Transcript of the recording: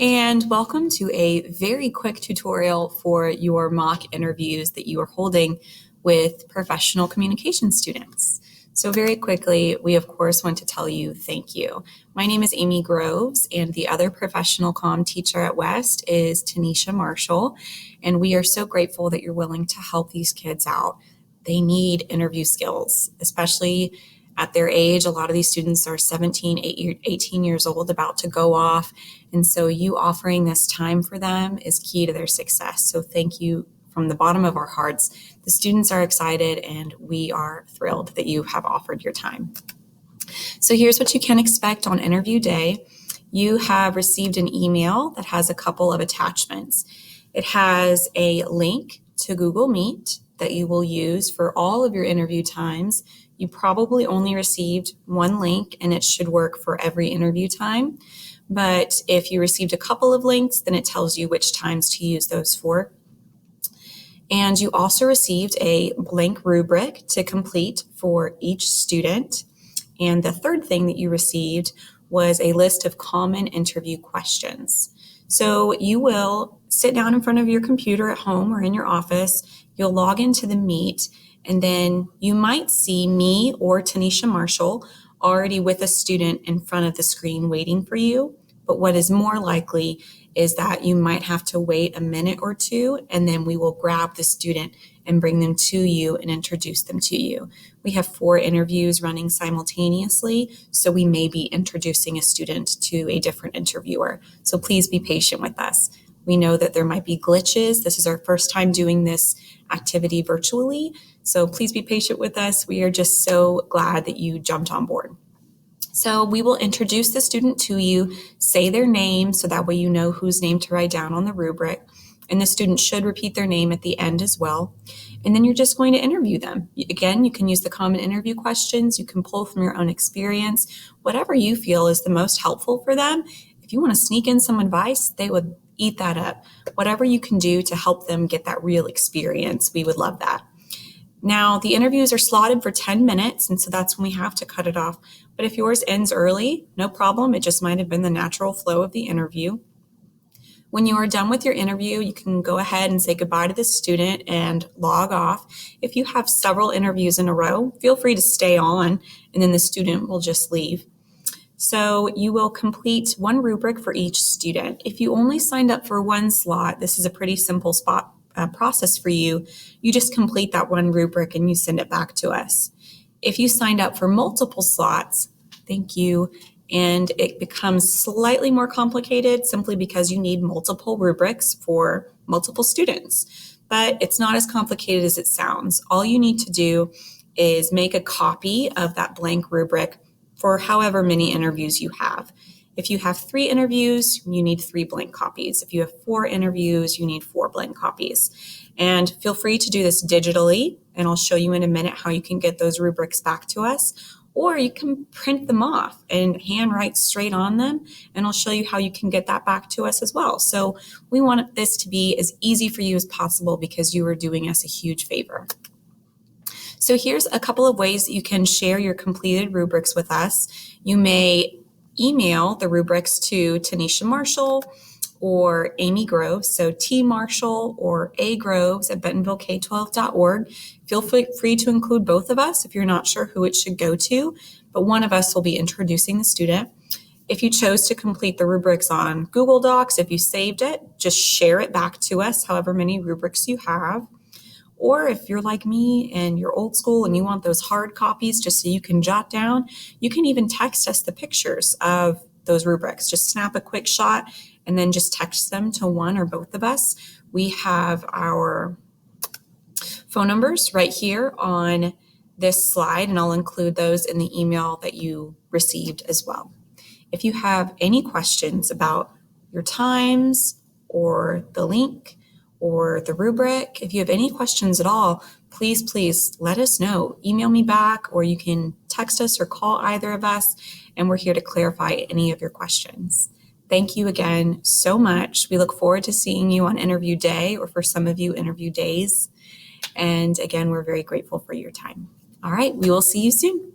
And welcome to a very quick tutorial for your mock interviews that you are holding with professional communication students. So very quickly, we of course want to tell you thank you. My name is Amy Groves, and the other professional comm teacher at West is Tanisha Marshall, and we are so grateful that you're willing to help these kids out. They need interview skills, especially at their age. A lot of these students are 17, 18 years old, about to go off. And so you offering this time for them is key to their success. So thank you from the bottom of our hearts. The students are excited and we are thrilled that you have offered your time. So here's what you can expect on interview day. You have received an email that has a couple of attachments. It has a link to Google Meet that you will use for all of your interview times. You probably only received one link and it should work for every interview time. But if you received a couple of links, then it tells you which times to use those for. And you also received a blank rubric to complete for each student. And the third thing that you received was a list of common interview questions. So you will sit down in front of your computer at home or in your office, you'll log into the Meet, and then you might see me or Tanisha Marshall already with a student in front of the screen waiting for you. But what is more likely is that you might have to wait a minute or two, and then we will grab the student and bring them to you and introduce them to you. We have 4 interviews running simultaneously, so we may be introducing a student to a different interviewer. So please be patient with us. We know that there might be glitches. This is our first time doing this activity virtually, so please be patient with us. We are just so glad that you jumped on board. So we will introduce the student to you, say their name, so that way you know whose name to write down on the rubric. And the student should repeat their name at the end as well. And then you're just going to interview them. Again, you can use the common interview questions. You can pull from your own experience, whatever you feel is the most helpful for them. If you want to sneak in some advice, they would eat that up. Whatever you can do to help them get that real experience, we would love that. Now, the interviews are slotted for 10 minutes, and so that's when we have to cut it off. But if yours ends early, no problem. It just might have been the natural flow of the interview. When you are done with your interview, you can go ahead and say goodbye to the student and log off. If you have several interviews in a row, feel free to stay on, and then the student will just leave. So you will complete one rubric for each student. If you only signed up for one slot, this is a pretty simple process for you. You just complete that one rubric and you send it back to us. If you signed up for multiple slots, thank you, and it becomes slightly more complicated simply because you need multiple rubrics for multiple students. But it's not as complicated as it sounds. All you need to do is make a copy of that blank rubric for however many interviews you have. If you have 3 interviews, you need 3 blank copies. If you have 4 interviews, you need 4 blank copies. And feel free to do this digitally, and I'll show you in a minute how you can get those rubrics back to us. Or you can print them off and handwrite straight on them, and I'll show you how you can get that back to us as well. So we want this to be as easy for you as possible because you are doing us a huge favor. So here's a couple of ways that you can share your completed rubrics with us. You may email the rubrics to Tanisha Marshall or Amy Groves, so T Marshall or A Groves at BentonvilleK12.org. Feel free to include both of us if you're not sure who it should go to, but one of us will be introducing the student. If you chose to complete the rubrics on Google Docs, if you saved it, just share it back to us, however many rubrics you have. Or if you're like me and you're old school and you want those hard copies just so you can jot down, you can even text us the pictures of those rubrics. Just snap a quick shot and then just text them to one or both of us. We have our phone numbers right here on this slide, and I'll include those in the email that you received as well. If you have any questions about your times or the link or the rubric, if you have any questions at all, please let us know. Email me back, or you can text us or call either of us, and we're here to clarify any of your questions. Thank you again so much. We look forward to seeing you on interview day, or for some of you, interview days. And again, we're very grateful for your time. All right, we will see you soon.